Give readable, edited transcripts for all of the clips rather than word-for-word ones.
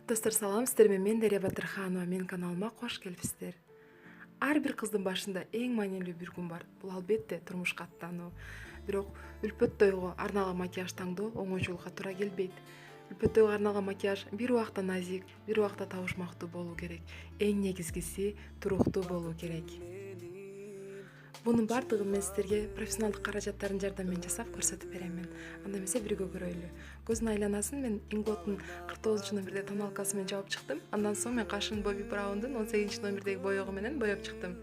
Достор салам, сиздер мен Дария Батырханова, мен каналыма кош келипсиздер. Ар бир кыздын башында эң маанилүү бир күн бар. Бул албетте турмушка аттануу. Бирок үлпөт тойго арналган макияж таңдоо оңойчулукка туура келбейт. Үлпөт тойго арналган макияж бир убакта назик, бир убакта табышмактуу болуу керек. Эң негизгиси туруктуу болуу керек. Бунун бардыгын мен сиздерге профессионалдык каражаттардын жардамы менен жасап көрсөтүп беремин. Анда эмесе бирге көрөлү. Көздүн айланасын мен Inglot'ун 49-номерде тоналкасы менен жаап чыктым. Андан соң мен кашын Bobbi Brown'дун 18-номердеги боёгу менен боеп чыктым.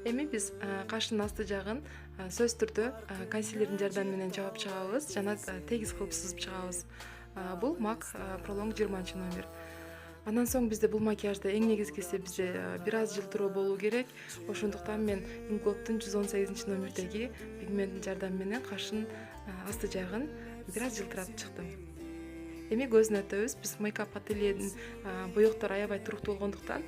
Эми биз кашынын асты жагын сөзсүз түрдө консилердин жардамы менен жаап чыгабыз жана тегиз кылып сызып чыгабыз. Бул MAC Prolong 20-номер. Андан соң бизде бул макияжда эң негизгиси бизде бир аз жылтыроо болуу керек. Ошондуктан мен Inglot'ун 118-номердеги пигменттин жардамы менен кашын асты жагын бир аз жылтыратып чыктым. Эми көзүн өтөбүз. Биз мейкап ательедин боёктор аябай туруктуу болгондуктан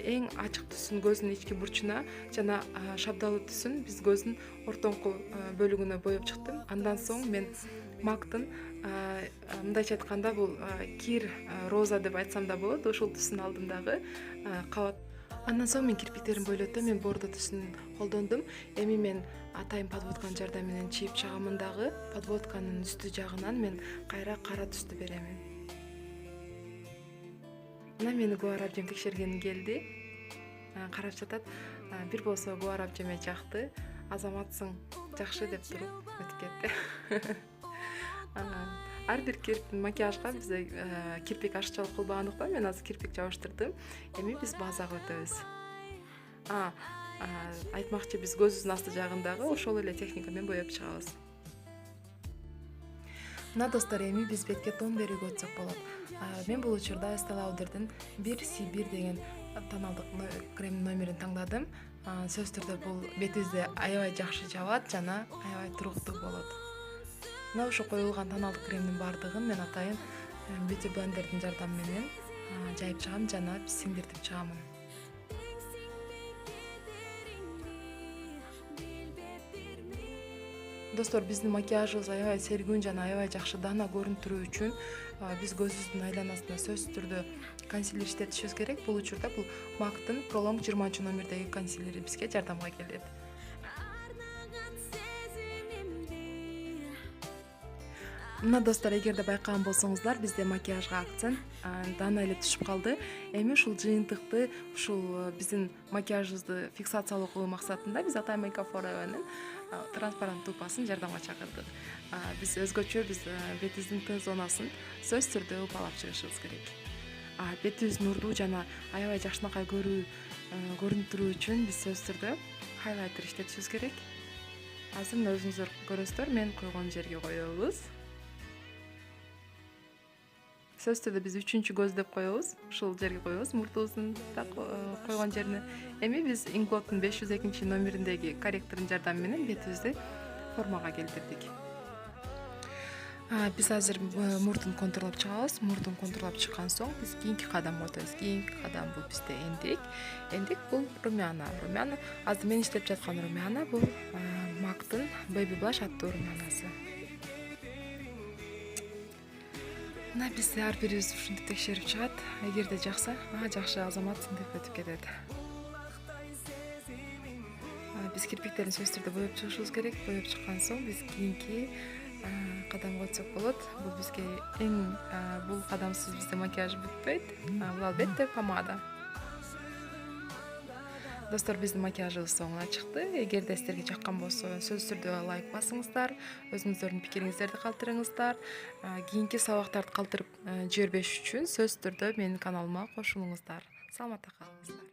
эң ачык түсүн көздүн ички бурчуна жана шабдалуу түсүн биз көздүн ортоңку бөлүгүнө боеп чыктым. Андан соң мен MAC'тын мындайча айтканда бул кир роза деп айтсам да болот. Ушул түстүн алдындагы кабат. Андан соң мен кирпиктерин бойлоттум. Мен бордо түсүн колдондум. Эми мен атайын подводканын жардамы менен чийип чыгамын дагы. Подводканын үстү жагынан мен кайра кара түстү беремин. Мына мени Гуар абжем текшергени келди. Карап жатат. Бир болсо Гуар абжеме жакты. Азаматсың, жакшы деп туруп өтүп кетти. Ар бир макияжга бизде кирпик ашыкчалык кылбагандыктан мен азыр кирпик жабыштырдым. Эми биз базага өтөбүз. Айтмакчы, биз көзүбүздүн асты жагындагы ошол эле техника менен боеп чыгабыз. Мына достор, эми биз бетке тон берүүгө өтсөк болот. Мен бул учурда Estée Lauder'дин 1C1 деген тоналдык крем номерин таңдадым. Сөзсүз түрдө бул бетибизде аябай жакшы жабат жана аябай туруктуу болот. Мына ошо коюлган тоналдык кремдин бардыгын мен атайын beauty blendердин жардамы менен жайып чыгам жана сиңдиртип чыгамын. Достор, биздин макияжыбыз аябай сергүүн жана аябай жакшы дана көрүнүп туруу үчүн биз көзүбүздүн айланасына сөзсүз түрдө консилер иштетишибиз керек. Бул учурда бул MAC'тын Prolong 20-номердеги консилери бизге жардамга келет. Мына достор, эгерде байкаган болсоңуздар, бизде макияжга акцент дана эле түшүп калды. Эми ушул жыйынтыкты, ушул биздин макияжыбызды фиксациялоо кылуу максатында биз Атай Makeup Forever'нын транспарант тупасын жардамга чакырдык. Биз өзгөчө бетибиздин Т зонасын сөзсүз түрдө упалап чыгышыбыз керек. Бетибиз нурдуу жана аябай жакшынакай көрүнүп туруу үчүн биз сөзсүз түрдө хайлайтер иштетишибиз керек. Азыр өзүңүздөр көрөсүздөр, мен койгон жерге коебуз. Сөзсүз түрдө биз 3-чү көз деп коебуз. Ушул жерге коебуз, муртубуздун койгон жерине. Эми биз Inglot'ун 502-номериндеги корректордун жардамы менен бетибизди формага келтирдик. Биз азыр мурдун контурлап чыгабыз. Мурдун контурлап чыккан соң биз кийинки кадамга өтөбүз. Кийинки кадам бул бизде эндик. Эндик бул румяна. Азыр мен иштеп жаткан румяна бул MAC'тын Baby Blush аттуу румянасы. Мына бизде ар бирибиз ушинтип текшерип чыгат. Эгерде жакса, жакшы азаматсың деп өтүп кетет. Биз кирпиктерин сөзсүз түрдө боеп чыгышыбыз керек. Боеп чыккан соң биз кийинки кадамга өтсөк болот. Бул бизге бул кадамсыз бизде макияж бүтпөйт. Бул албетте помада. Достор, биздин макияжыбыз соңуна чыкты. Эгерде сиздерге жаккан болсо, сөзсүз түрдө лайк басыңыздар, өзүңүздөрдүн пикириңиздерди калтырыңыздар. Кийинки сабактарды калтырып жибербеш үчүн сөзсүз түрдө менин каналыма кошулуңуздар. Саламатта калыңыздар.